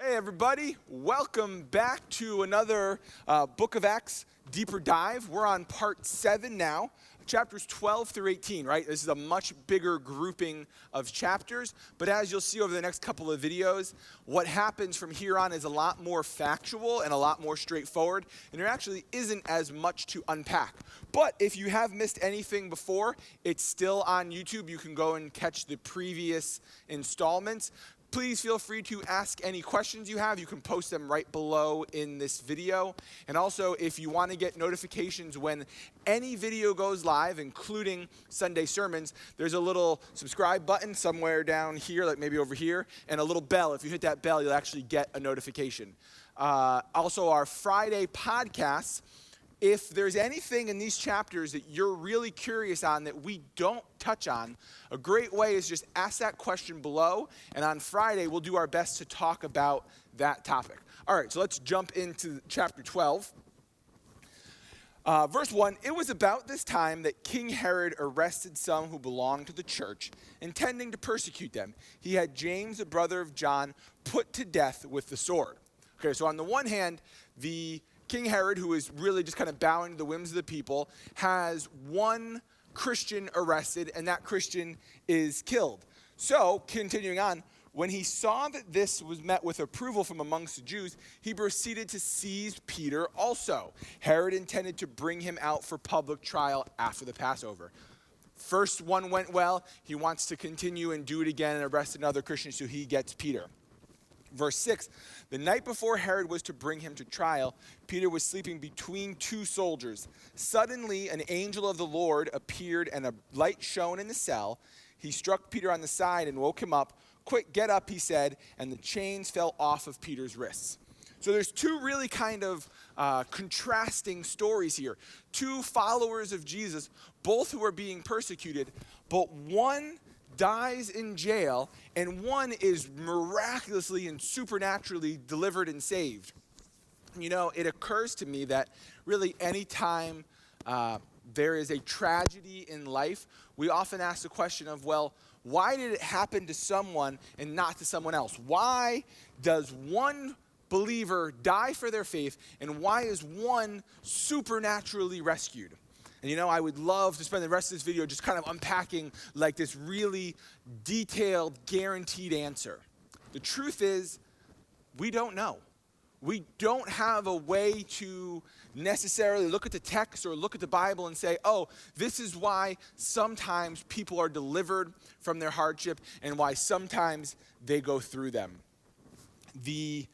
Hey everybody, welcome back to another Book of Acts deeper dive. We're on part 7 now, chapters 12 through 18, right? This is a much bigger grouping of chapters, but as you'll see over the next couple of videos, what happens from here on is a lot more factual and a lot more straightforward, and there actually isn't as much to unpack. But if you have missed anything before, it's still on YouTube. You can go and catch the previous installments. Please feel free to ask any questions you have. You can post them right below in this video. And also, if you want to get notifications when any video goes live, including Sunday sermons, there's a little subscribe button somewhere down here, like maybe over here, and a little bell. If you hit that bell, you'll actually get a notification. Also, our Friday podcasts. If there's anything in these chapters that you're really curious on that we don't touch on, a great way is just ask that question below, and on Friday we'll do our best to talk about that topic. All right, so let's jump into chapter 12. Verse 1, it was about this time that King Herod arrested some who belonged to the church, intending to persecute them. He had James, the brother of John, put to death with the sword. Okay, so on the one hand, the King Herod, who is really just kind of bowing to the whims of the people, has one Christian arrested, and that Christian is killed. So, continuing on, when he saw that this was met with approval from amongst the Jews, he proceeded to seize Peter also. Herod intended to bring him out for public trial after the Passover. First one went well. He wants to continue and do it again and arrest another Christian, so he gets Peter. Verse 6, the night before Herod was to bring him to trial, Peter was sleeping between two soldiers. Suddenly, an angel of the Lord appeared and a light shone in the cell. He struck Peter on the side and woke him up. Quick, get up, he said, and the chains fell off of Peter's wrists. So there's two really kind of contrasting stories here. Two followers of Jesus, both who are being persecuted, but one dies in jail, and one is miraculously and supernaturally delivered and saved. You know, it occurs to me that really anytime there is a tragedy in life, we often ask the question of, well, why did it happen to someone and not to someone else? Why does one believer die for their faith, and why is one supernaturally rescued? And you know, I would love to spend the rest of this video just kind of unpacking like this really detailed, guaranteed answer. The truth is, we don't know. We don't have a way to necessarily look at the text or look at the Bible and say, oh, this is why sometimes people are delivered from their hardship and why sometimes they go through them. The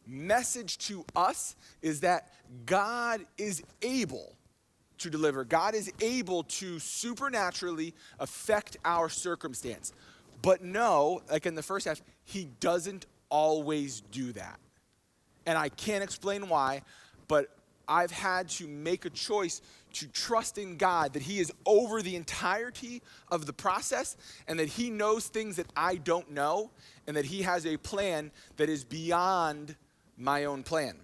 message to us is that God is able to deliver. God is able to supernaturally affect our circumstance. But no, like in the first half, he doesn't always do that. And I can't explain why, but I've had to make a choice to trust in God that he is over the entirety of the process and that he knows things that I don't know and that he has a plan that is beyond my own plan.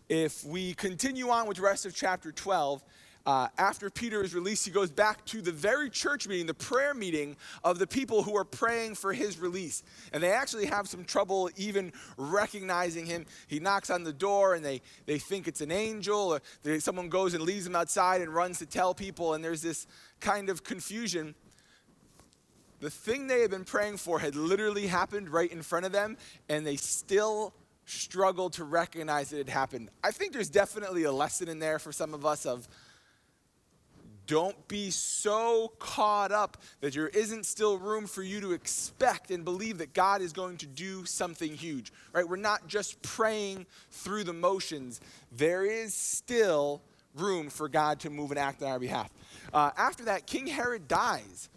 If we continue on with the rest of chapter 12, after Peter is released, he goes back to the very church meeting, the prayer meeting of the people who are praying for his release. And they actually have some trouble even recognizing him. He knocks on the door and they think it's an angel, or someone goes and leaves him outside and runs to tell people, and there's this kind of confusion. The thing they had been praying for had literally happened right in front of them, and they still struggled to recognize it had happened. I think there's definitely a lesson in there for some of us of don't be so caught up that there isn't still room for you to expect and believe that God is going to do something huge, right? We're not just praying through the motions. There is still room for God to move and act on our behalf. After that, King Herod dies.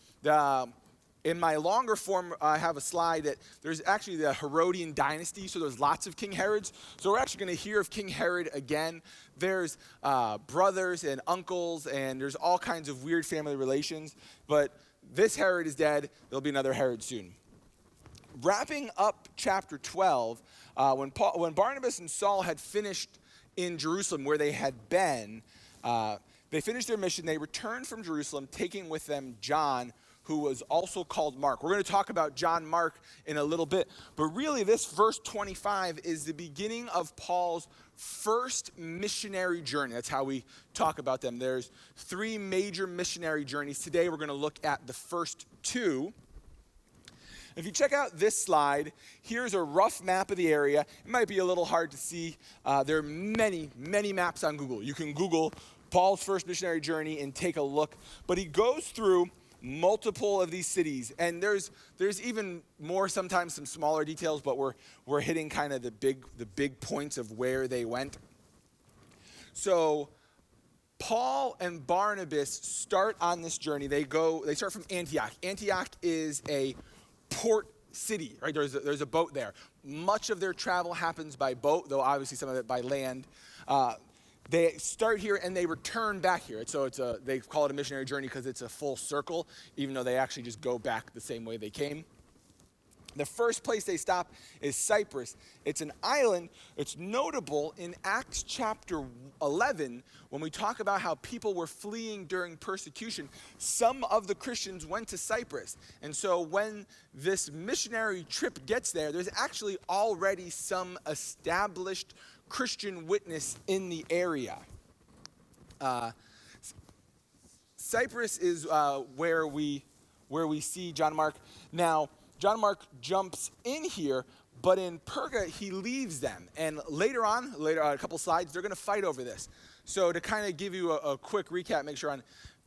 In my longer form, I have a slide that there's actually the Herodian dynasty, so there's lots of King Herods. So we're actually going to hear of King Herod again. There's brothers and uncles, and there's all kinds of weird family relations. But this Herod is dead. There'll be another Herod soon. Wrapping up chapter 12, when Barnabas and Saul had finished in Jerusalem where they had been, they finished their mission. They returned from Jerusalem, taking with them John, who was also called Mark. We're going to talk about John Mark in a little bit, but really this verse 25 is the beginning of Paul's first missionary journey. That's how we talk about them. There's 3 major missionary journeys. Today we're going to look at the first 2. If you check out this slide, here's a rough map of the area. It might be a little hard to see. There are many, many maps on Google. You can Google Paul's first missionary journey and take a look. But he goes through multiple of these cities, and there's even more, sometimes some smaller details, but we're hitting kind of the big points of where they went. So Paul and Barnabas start on this journey. They start from Antioch. Antioch is a port city, right? There's a boat there. Much of their travel happens by boat, though obviously some of it by land. They start here and they return back here. So they call it a missionary journey because it's a full circle, even though they actually just go back the same way they came. The first place they stop is Cyprus. It's an island. It's notable in Acts chapter 11 when we talk about how people were fleeing during persecution. Some of the Christians went to Cyprus. And so when this missionary trip gets there, there's actually already some established Christian witness in the area. Cyprus is where we see John Mark. Now, John Mark jumps in here, but in Perga, he leaves them. And later on, a couple slides, they're going to fight over this. So to kind of give you a quick recap, make sure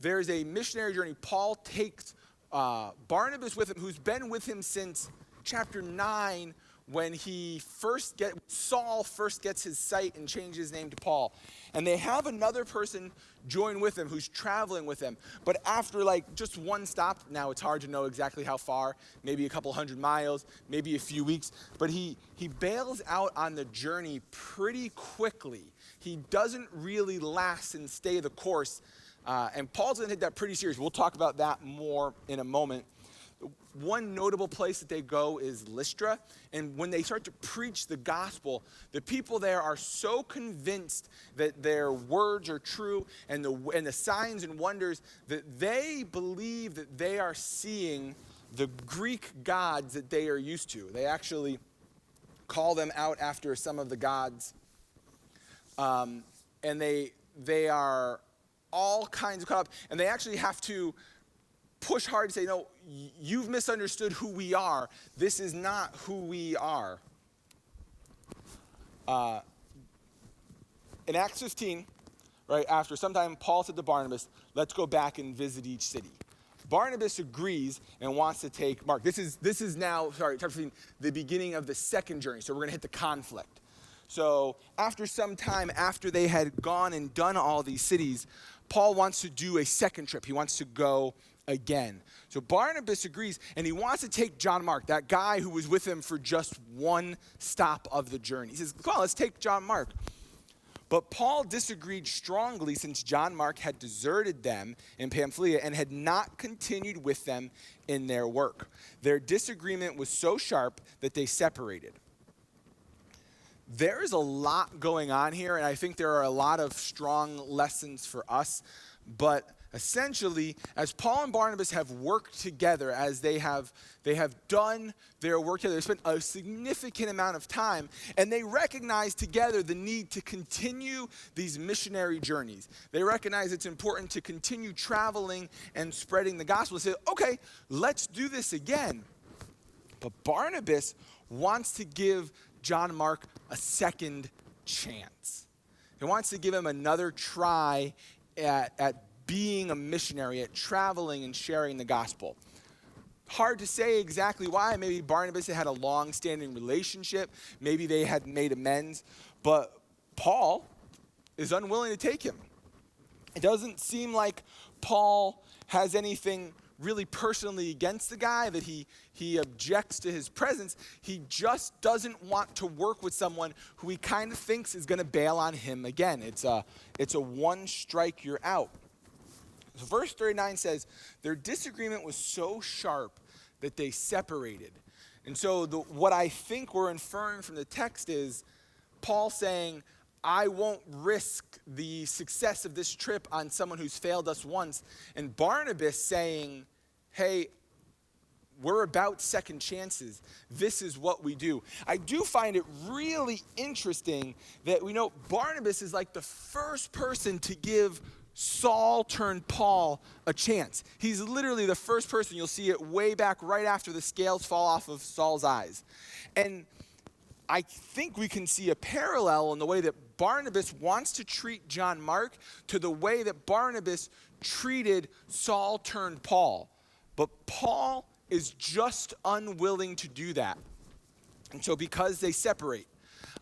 there's a missionary journey. Paul takes Barnabas with him, who's been with him since chapter 9, when Saul first gets his sight and changes his name to Paul. And they have another person join with him who's traveling with them. But after just one stop, now it's hard to know exactly how far, maybe a couple hundred miles, maybe a few weeks, but he bails out on the journey pretty quickly. He doesn't really last and stay the course. And Paul's going to take that pretty serious. We'll talk about that more in a moment. One notable place that they go is Lystra, and when they start to preach the gospel, the people there are so convinced that their words are true and the signs and wonders that they believe that they are seeing the Greek gods that they are used to. They actually call them out after some of the gods, and they are all kinds of caught up, and they actually have to push hard to say, no, you've misunderstood who we are. This is not who we are. In Acts 15, right after some time, Paul said to Barnabas, let's go back and visit each city. Barnabas agrees and wants to take Mark. This is now, chapter 15, the beginning of the second journey. So we're going to hit the conflict. So after some time, after they had gone and done all these cities, Paul wants to do a second trip. He wants to go again. So Barnabas agrees, and he wants to take John Mark, that guy who was with him for just one stop of the journey. He says, come on, let's take John Mark. But Paul disagreed strongly since John Mark had deserted them in Pamphylia and had not continued with them in their work. Their disagreement was so sharp that they separated. There is a lot going on here, and I think there are a lot of strong lessons for us. But essentially, as Paul and Barnabas have worked together, as they have done their work together, they spent a significant amount of time, and they recognize together the need to continue these missionary journeys. They recognize it's important to continue traveling and spreading the gospel. They say, okay, let's do this again. But Barnabas wants to give John Mark a second chance. He wants to give him another try at being a missionary, at traveling and sharing the gospel. Hard to say exactly why. Maybe Barnabas had a long-standing relationship. Maybe they had made amends. But Paul is unwilling to take him. It doesn't seem like Paul has anything really personally against the guy, that he objects to his presence. He just doesn't want to work with someone who he kind of thinks is going to bail on him again. It's a one strike, you're out. So verse 39 says, their disagreement was so sharp that they separated. And so what I think we're inferring from the text is Paul saying, I won't risk the success of this trip on someone who's failed us once. And Barnabas saying, hey, we're about second chances. This is what we do. I do find it really interesting that we know Barnabas is like the first person to give Saul turned Paul a chance. He's literally the first person. You'll see it way back right after the scales fall off of Saul's eyes. And I think we can see a parallel in the way that Barnabas wants to treat John Mark to the way that Barnabas treated Saul turned Paul. But Paul is just unwilling to do that. And so because they separate,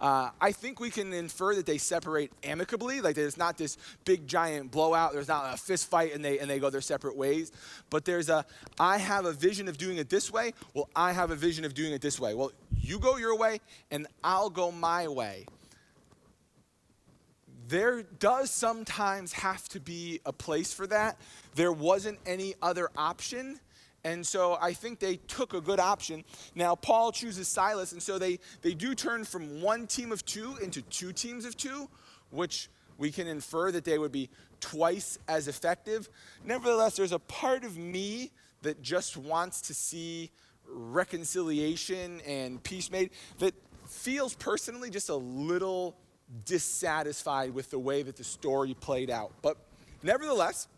I think we can infer that they separate amicably, like there's not this big giant blowout, there's not a fist fight and they go their separate ways, but there's I have a vision of doing it this way, well, I have a vision of doing it this way. Well, you go your way and I'll go my way. There does sometimes have to be a place for that. There wasn't any other option. And so I think they took a good option. Now, Paul chooses Silas, and so they do turn from one team of two into two teams of two, which we can infer that they would be twice as effective. Nevertheless, there's a part of me that just wants to see reconciliation and peace made that feels personally just a little dissatisfied with the way that the story played out. But nevertheless,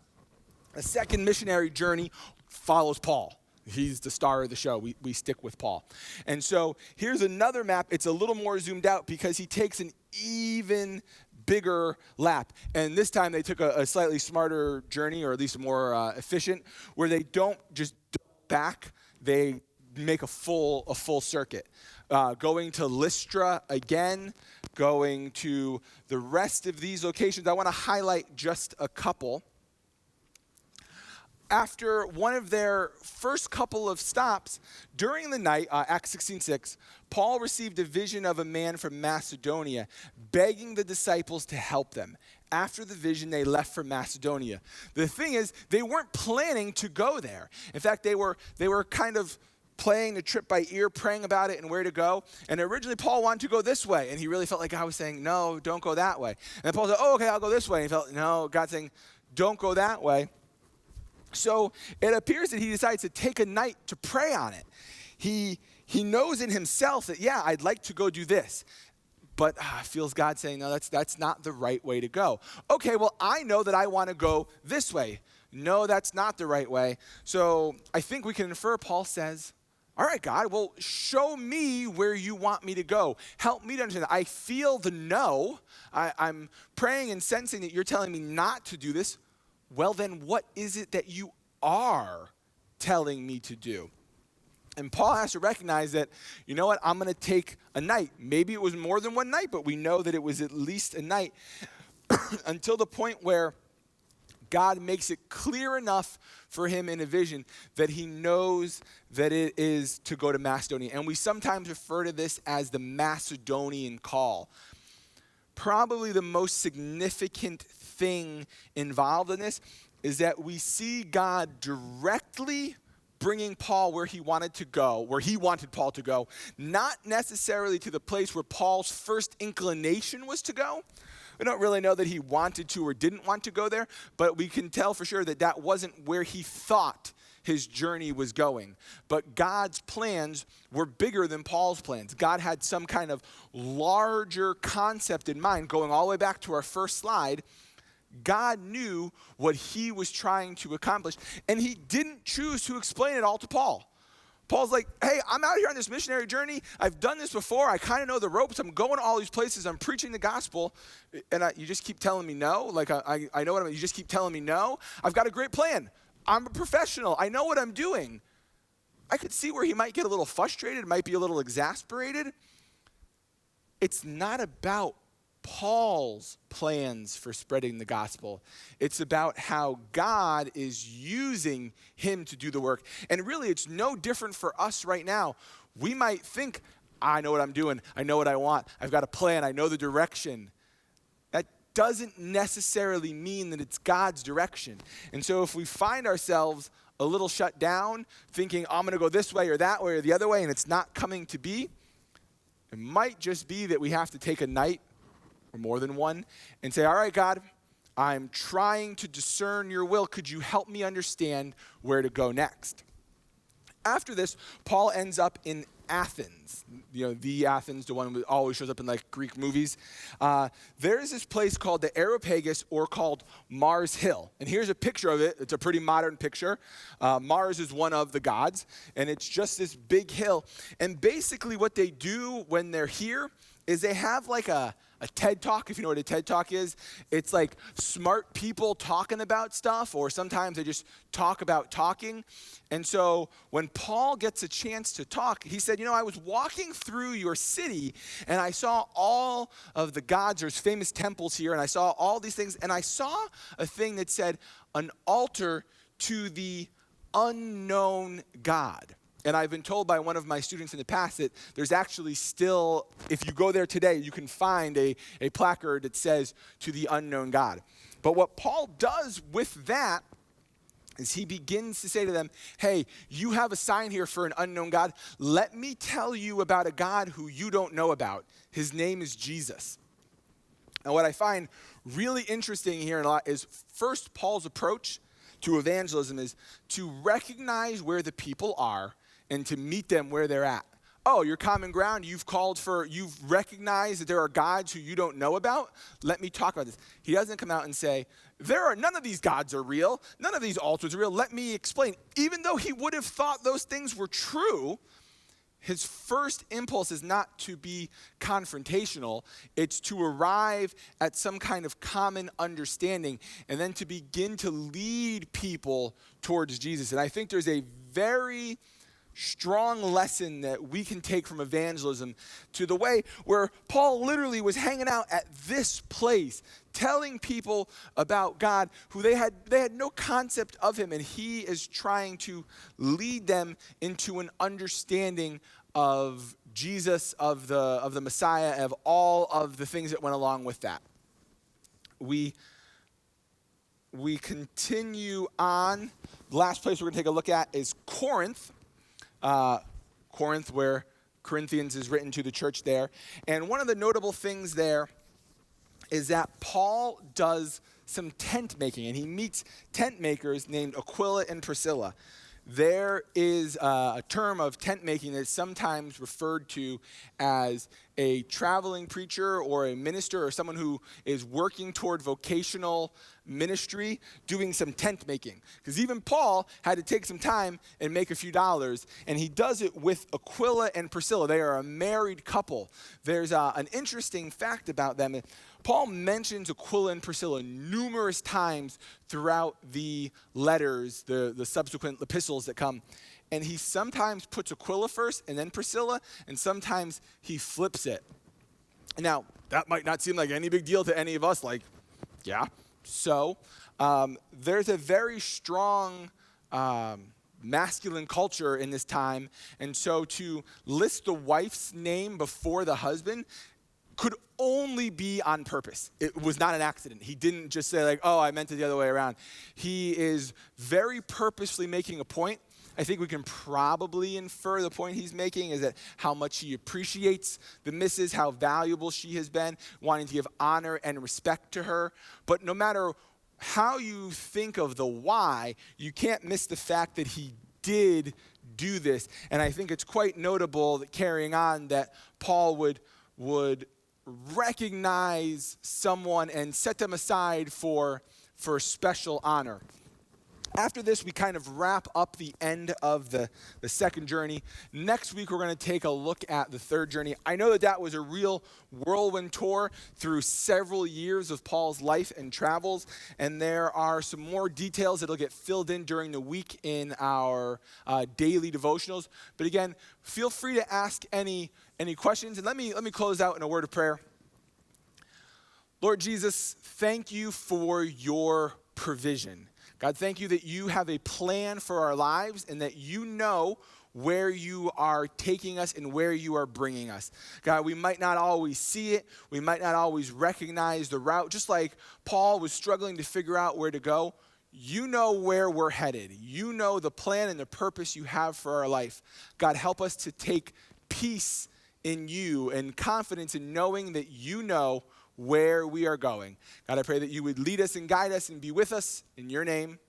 a second missionary journey follows Paul. He's the star of the show. We stick with Paul. And so here's another map. It's a little more zoomed out because he takes an even bigger lap. And this time they took a slightly smarter journey, or at least more efficient, where they don't just back, they make a full circuit. Going to Lystra again, going to the rest of these locations. I want to highlight just a couple. After one of their first couple of stops, during the night, Acts 16:6, Paul received a vision of a man from Macedonia begging the disciples to help them. After the vision, they left for Macedonia. The thing is, they weren't planning to go there. In fact, they were kind of playing the trip by ear, praying about it and where to go. And originally, Paul wanted to go this way, and he really felt like God was saying, no, don't go that way. And then Paul said, oh, okay, I'll go this way. And he felt, no, God's saying, don't go that way. So it appears that he decides to take a night to pray on it. He knows in himself that, yeah, I'd like to go do this. But feels God saying, no, that's not the right way to go. Okay, well, I know that I want to go this way. No, that's not the right way. So I think we can infer Paul says, all right, God, well, show me where you want me to go. Help me to understand that. I feel the no. I'm praying and sensing that you're telling me not to do this. Well, then what is it that you are telling me to do? And Paul has to recognize that, you know what, I'm going to take a night. Maybe it was more than one night, but we know that it was at least a night until the point where God makes it clear enough for him in a vision that he knows that it is to go to Macedonia. And we sometimes refer to this as the Macedonian call. Probably the most significant thing involved in this is that we see God directly bringing Paul where he wanted Paul to go, not necessarily to the place where Paul's first inclination was to go. We don't really know that he wanted to or didn't want to go there, but we can tell for sure that that wasn't where he thought his journey was going. But God's plans were bigger than Paul's plans. God had some kind of larger concept in mind. Going all the way back to our first slide, God knew what he was trying to accomplish, and he didn't choose to explain it all to Paul. Paul's like, hey, I'm out here on this missionary journey. I've done this before. I kind of know the ropes. I'm going to all these places. I'm preaching the gospel. And you just keep telling me no? Like, I know what I mean. You just keep telling me no? I've got a great plan. I'm a professional. I know what I'm doing. I could see where he might get a little frustrated, might be a little exasperated. It's not about Paul's plans for spreading the gospel. It's about how God is using him to do the work. And really, it's no different for us right now. We might think, I know what I'm doing. I know what I want. I've got a plan. I know the direction. That doesn't necessarily mean that it's God's direction. And so if we find ourselves a little shut down, thinking, I'm going to go this way or that way or the other way, and it's not coming to be, it might just be that we have to take a night or more than one, and say, all right, God, I'm trying to discern your will. Could you help me understand where to go next? After this, Paul ends up in Athens. The Athens, the one that always shows up in like Greek movies. There is this place called the Areopagus, or called Mars Hill. And here's a picture of it. It's a pretty modern picture. Mars is one of the gods, and it's just this big hill. And basically what they do when they're here is they have like a TED Talk, if you know what a TED Talk is. It's like smart people talking about stuff, or sometimes they just talk about talking. And so when Paul gets a chance to talk, he said, I was walking through your city, and I saw all of the gods. There's famous temples here, and I saw all these things, and I saw a thing that said, an altar to the unknown God. And I've been told by one of my students in the past that there's actually still, if you go there today, you can find a placard that says, to the unknown God. But what Paul does with that is he begins to say to them, hey, you have a sign here for an unknown God. Let me tell you about a God who you don't know about. His name is Jesus. And what I find really interesting here is first, Paul's approach to evangelism is to recognize where the people are and to meet them where they're at. Oh, your common ground, you've recognized that there are gods who you don't know about? Let me talk about this. He doesn't come out and say, none of these gods are real. None of these altars are real. Let me explain. Even though he would have thought those things were true, his first impulse is not to be confrontational. It's to arrive at some kind of common understanding and then to begin to lead people towards Jesus. And I think there's a very strong lesson that we can take from evangelism to the way where Paul literally was hanging out at this place, telling people about God who they had no concept of him, and he is trying to lead them into an understanding of Jesus, of the Messiah, of all of the things that went along with that. We continue on. The last place we're going to take a look at is Corinth. Corinth, where Corinthians is written to the church there. And one of the notable things there is that Paul does some tent making, and he meets tent makers named Aquila and Priscilla. There is a term of tent making that is sometimes referred to as a traveling preacher or a minister or someone who is working toward vocational ministry doing some tent making. Because even Paul had to take some time and make a few dollars, and he does it with Aquila and Priscilla. They are a married couple. There's an interesting fact about them. Paul mentions Aquila and Priscilla numerous times throughout the letters, the subsequent epistles that come. And he sometimes puts Aquila first and then Priscilla, and sometimes he flips it. Now, that might not seem like any big deal to any of us, like, yeah. So there's a very strong masculine culture in this time, and so to list the wife's name before the husband could only be on purpose. It was not an accident. He didn't just say like, oh, I meant it the other way around. He is very purposely making a point. I think we can probably infer the point he's making is that how much he appreciates the missus, how valuable she has been, wanting to give honor and respect to her. But no matter how you think of the why, you can't miss the fact that he did do this. And I think it's quite notable that carrying on that Paul would recognize someone and set them aside for special honor. After this, we kind of wrap up the end of the second journey. Next week, we're going to take a look at the third journey. I know that was a real whirlwind tour through several years of Paul's life and travels, and there are some more details that will get filled in during the week in our daily devotionals. But again, feel free to ask any questions, and let me close out in a word of prayer. Lord Jesus, thank you for your provision. God, thank you that you have a plan for our lives and that you know where you are taking us and where you are bringing us. God, we might not always see it. We might not always recognize the route. Just like Paul was struggling to figure out where to go, you know where we're headed. You know the plan and the purpose you have for our life. God, help us to take peace in you and confidence in knowing that you know where we are going. God, I pray that you would lead us and guide us and be with us. In your name,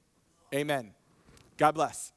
amen. God bless.